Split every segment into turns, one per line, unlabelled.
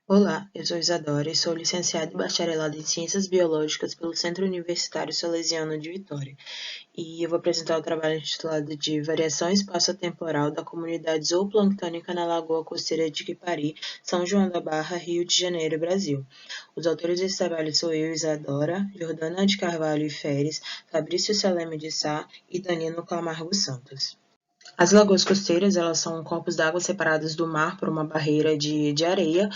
Olá, eu sou Isadora e sou licenciada e bacharelada em Ciências Biológicas pelo Centro Universitário Salesiano de Vitória. E eu vou apresentar o trabalho intitulado de Variação Espaço-Temporal da Comunidade Zooplânctônica na Lagoa Costeira de Quipari, São João da Barra, Rio de Janeiro, Brasil. Os autores desse trabalho são eu, Isadora, Jordana de Carvalho e Feres, Fabrício Saleme de Sá e Danilo Camargo Santos. As lagoas costeiras, elas são corpos d'água separados do mar por uma barreira de areia,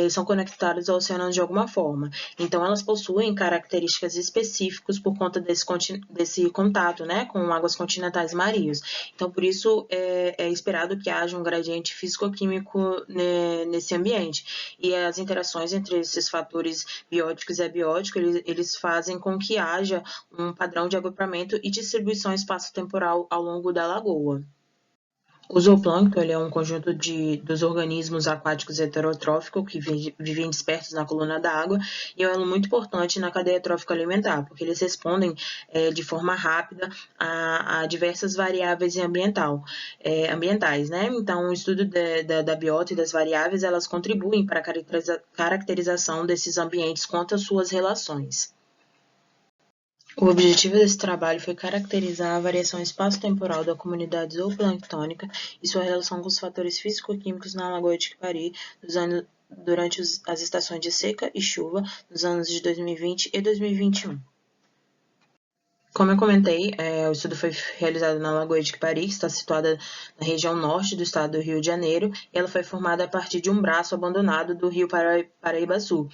são conectadas ao oceano de alguma forma. Então, elas possuem características específicas por conta desse contato, né, com águas continentais marinhas. Então, por isso, é esperado que haja um gradiente físico-químico nesse ambiente. E as interações entre esses fatores bióticos e abióticos, eles fazem com que haja um padrão de agrupamento e distribuição espaço-temporal ao longo da lagoa. O zooplâncton ele é um conjunto dos organismos aquáticos heterotróficos que vivem dispersos na coluna d'água e é um elo muito importante na cadeia trófica alimentar, porque eles respondem de forma rápida a diversas variáveis ambientais, né? Então, o estudo da biota e das variáveis, elas contribuem para a caracterização desses ambientes quanto às suas relações. O objetivo desse trabalho foi caracterizar a variação espaço-temporal da comunidade zooplânctônica e sua relação com os fatores físico-químicos na Lagoa de Quipari durante as estações de seca e chuva nos anos de 2020 e 2021. Como eu comentei, o estudo foi realizado na Lagoa de Quipari, que está situada na região norte do estado do Rio de Janeiro, e ela foi formada a partir de um braço abandonado do rio Paraíbaçu.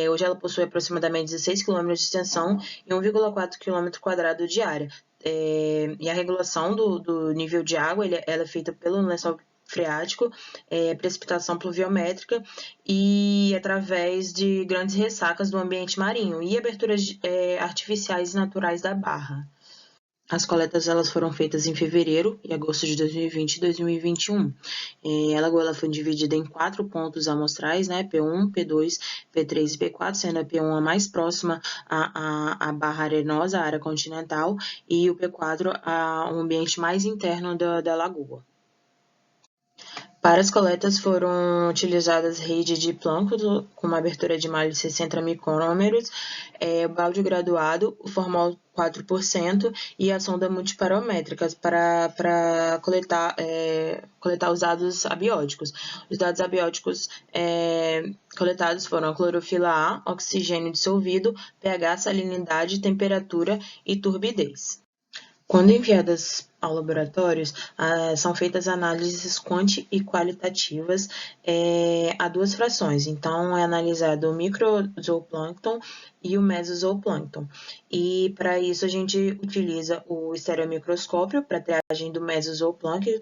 Hoje ela possui aproximadamente 16 km de extensão e 1,4 km² de área. E a regulação do nível de água ela é feita pelo lençol freático, precipitação pluviométrica e através de grandes ressacas do ambiente marinho e aberturas artificiais e naturais da barra. As coletas elas foram feitas em fevereiro e agosto de 2020 e 2021. A lagoa foi dividida em 4 pontos amostrais, né, P1, P2, P3 e P4, sendo a P1 a mais próxima à barra arenosa, à área continental, e o P4 ao ambiente mais interno da lagoa. Para as coletas foram utilizadas rede de plâncton com uma abertura de malha de 60 micrômetros, balde graduado, o formol 4% e a sonda multiparométrica para coletar os dados abióticos. Os dados abióticos coletados foram a clorofila A, oxigênio dissolvido, pH, salinidade, temperatura e turbidez. Quando enviadas ao laboratório, são feitas análises quanti e qualitativas a 2 frações. Então, é analisado o microzooplâncton e o mesozooplâncton. E, para isso, a gente utiliza o estereomicroscópio para triagem do mesozooplâncton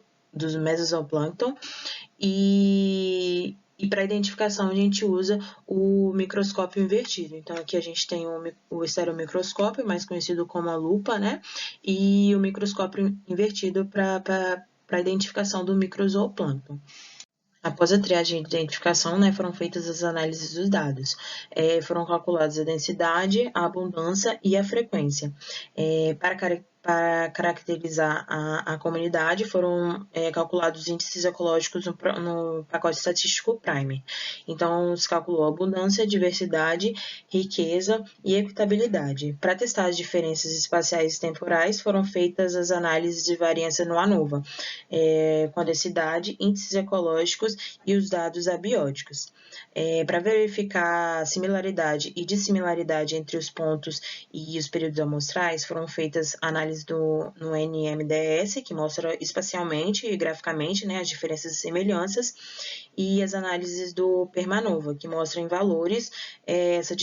e para identificação a gente usa o microscópio invertido. Então, aqui a gente tem o estereomicroscópio, mais conhecido como a lupa, né? E o microscópio invertido para a identificação do microzooplâncton. Após a triagem de identificação, né, foram feitas as análises dos dados. Foram calculadas a densidade, a abundância e a frequência. Para caracterizar a comunidade, foram calculados índices ecológicos no pacote estatístico Prime. Então, se calculou abundância, diversidade, riqueza e equitabilidade. Para testar as diferenças espaciais e temporais, foram feitas as análises de variância no ANOVA, com a densidade, índices ecológicos e os dados abióticos. Para verificar similaridade e dissimilaridade entre os pontos e os períodos amostrais, foram feitas análises no NMDS, que mostra espacialmente e graficamente, né, as diferenças e semelhanças, e as análises do PERMANOVA, que mostram em valores essas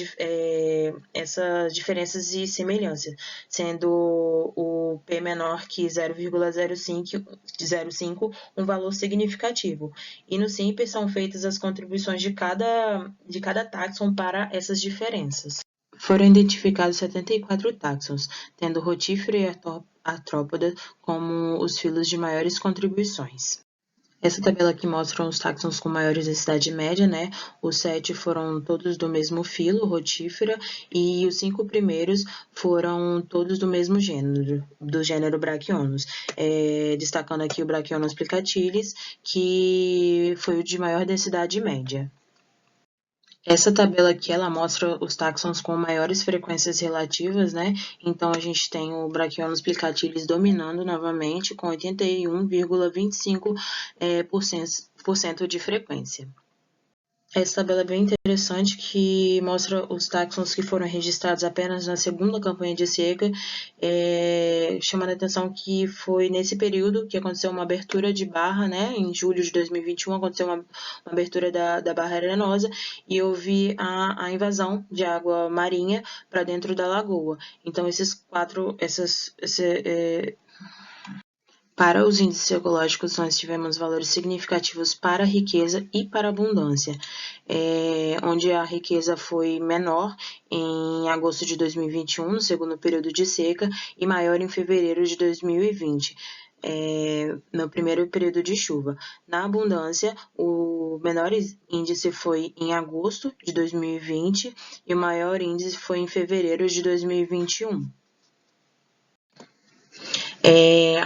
diferenças e semelhanças, sendo o P menor que 0,05 um valor significativo. E no SIMPER são feitas as contribuições de cada táxon para essas diferenças. Foram identificados 74 táxons, tendo rotífera e artrópoda como os filos de maiores contribuições. Essa tabela aqui mostra os táxons com maior densidade média, né? Os 7 foram todos do mesmo filo, rotífera, e os 5 primeiros foram todos do mesmo gênero, do gênero Brachionos. Destacando aqui o Brachionos plicatilis, que foi o de maior densidade média. Essa tabela aqui, ela mostra os táxons com maiores frequências relativas, né? Então, a gente tem o Brachionos plicatídeos dominando novamente com 81,25% de frequência. Essa tabela é bem interessante, que mostra os táxons que foram registrados apenas na segunda campanha de seca, chamando a atenção que foi nesse período que aconteceu uma abertura de barra, né? Em julho de 2021 aconteceu uma abertura da barra arenosa e houve a invasão de água marinha para dentro da lagoa. Então, para os índices ecológicos, nós tivemos valores significativos para a riqueza e para a abundância, onde a riqueza foi menor em agosto de 2021, no segundo período de seca, e maior em fevereiro de 2020. No primeiro período de chuva. Na abundância, o menor índice foi em agosto de 2020 e o maior índice foi em fevereiro de 2021.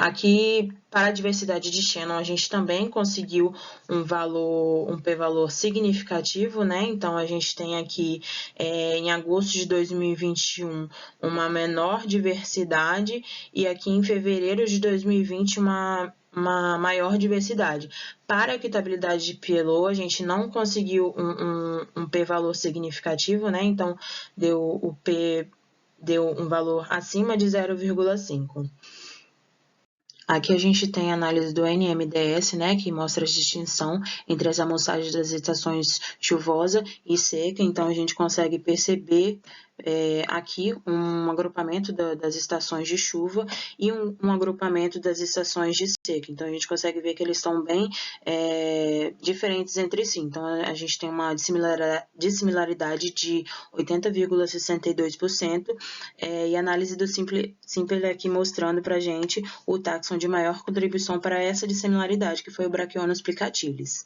Aqui, para a diversidade de Shannon, a gente também conseguiu um p-valor significativo, né? Então, a gente tem aqui, em agosto de 2021, uma menor diversidade e aqui em fevereiro de 2020, uma maior diversidade. Para a equitabilidade de Pillow, a gente não conseguiu um p-valor significativo, né? Então, deu um valor acima de 0,5. Aqui a gente tem a análise do NMDS, né, que mostra a distinção entre as amostragens das estações chuvosa e seca. Então, a gente consegue perceber aqui um agrupamento das estações de chuva e um agrupamento das estações de seca. Então, a gente consegue ver que eles estão bem diferentes entre si. Então, a gente tem uma dissimilaridade de 80,62% e a análise do Simple aqui mostrando para a gente o táxon de maior contribuição para essa dissimilaridade, que foi o Brachionos plicatídeos.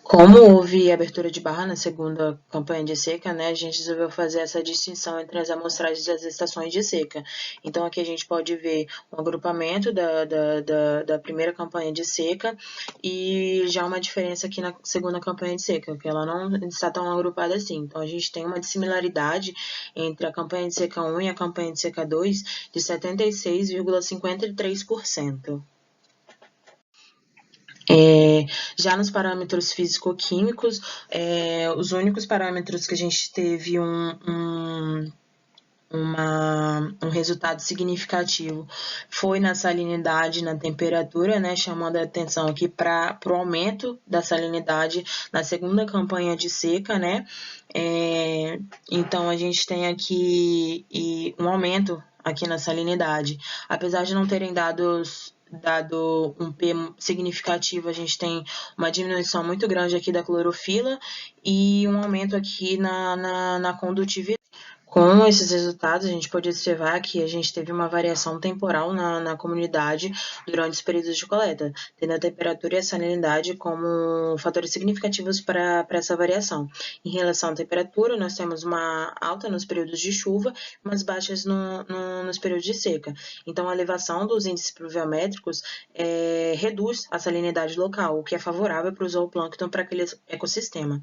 Como houve abertura de barra na segunda campanha de seca, né, a gente resolveu fazer essa distinção entre as amostragens das estações de seca. Então, aqui a gente pode ver um agrupamento da primeira campanha de seca e já uma diferença aqui na segunda campanha de seca, que ela não está tão agrupada assim. Então, a gente tem uma dissimilaridade entre a campanha de seca 1 e a campanha de seca 2 de 76,53%. Já nos parâmetros físico-químicos, os únicos parâmetros que a gente teve um resultado significativo foi na salinidade, na temperatura, né, chamando a atenção aqui para o aumento da salinidade na segunda campanha de seca, né, então a gente tem aqui um aumento aqui na salinidade, apesar de não terem dado um P significativo, a gente tem uma diminuição muito grande aqui da clorofila e um aumento aqui na condutividade. Com esses resultados, a gente pode observar que a gente teve uma variação temporal na comunidade durante os períodos de coleta, tendo a temperatura e a salinidade como fatores significativos para essa variação. Em relação à temperatura, nós temos uma alta nos períodos de chuva, umas baixas nos períodos de seca. Então, a elevação dos índices pluviométricos reduz a salinidade local, o que é favorável para o zooplâncton para aquele ecossistema.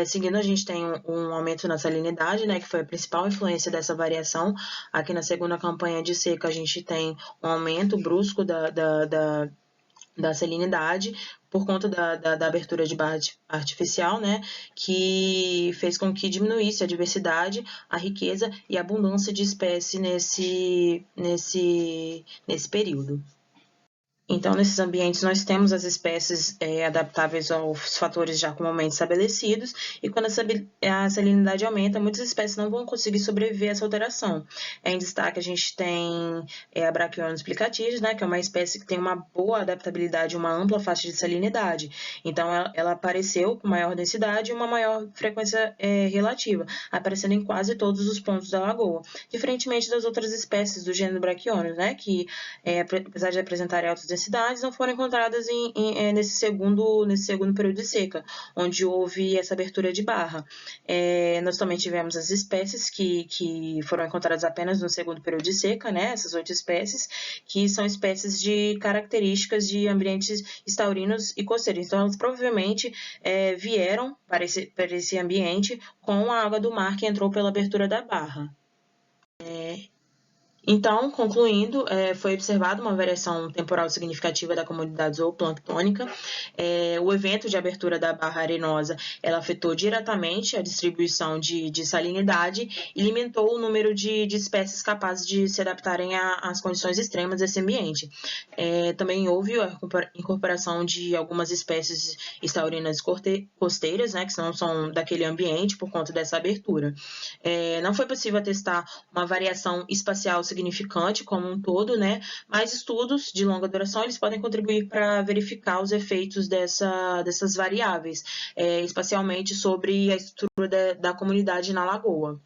Seguindo, a gente tem um aumento na salinidade, né, que foi a principal influência dessa variação. Aqui na segunda campanha de seca, a gente tem um aumento brusco da salinidade por conta da abertura de barra artificial, né, que fez com que diminuísse a diversidade, a riqueza e a abundância de espécie nesse período. Então, nesses ambientes, nós temos as espécies adaptáveis aos fatores já comumente estabelecidos, e quando a salinidade aumenta, muitas espécies não vão conseguir sobreviver a essa alteração. Em destaque, a gente tem a Brachionos plicatídeos, né, que é uma espécie que tem uma boa adaptabilidade, uma ampla faixa de salinidade. Então, ela apareceu com maior densidade e uma maior frequência relativa, aparecendo em quase todos os pontos da lagoa, diferentemente das outras espécies do gênero Brachionos, né, que, apesar de apresentarem altas densidades, densidades não foram encontradas nesse segundo período de seca, onde houve essa abertura de barra. Nós também tivemos as espécies que foram encontradas apenas no segundo período de seca, né? Essas 8 espécies, que são espécies de características de ambientes taurinos e costeiros. Então, elas provavelmente vieram para esse ambiente com a água do mar que entrou pela abertura da barra. Então, concluindo, foi observada uma variação temporal significativa da comunidade zooplânctônica. O evento de abertura da barra arenosa ela afetou diretamente a distribuição de salinidade e limitou o número de espécies capazes de se adaptarem às condições extremas desse ambiente. Também houve a incorporação de algumas espécies taurinas costeiras, né, que não são daquele ambiente por conta dessa abertura. Não foi possível atestar uma variação espacial significante como um todo, né? Mas estudos de longa duração eles podem contribuir para verificar os efeitos dessas variáveis, espacialmente sobre a estrutura da comunidade na lagoa.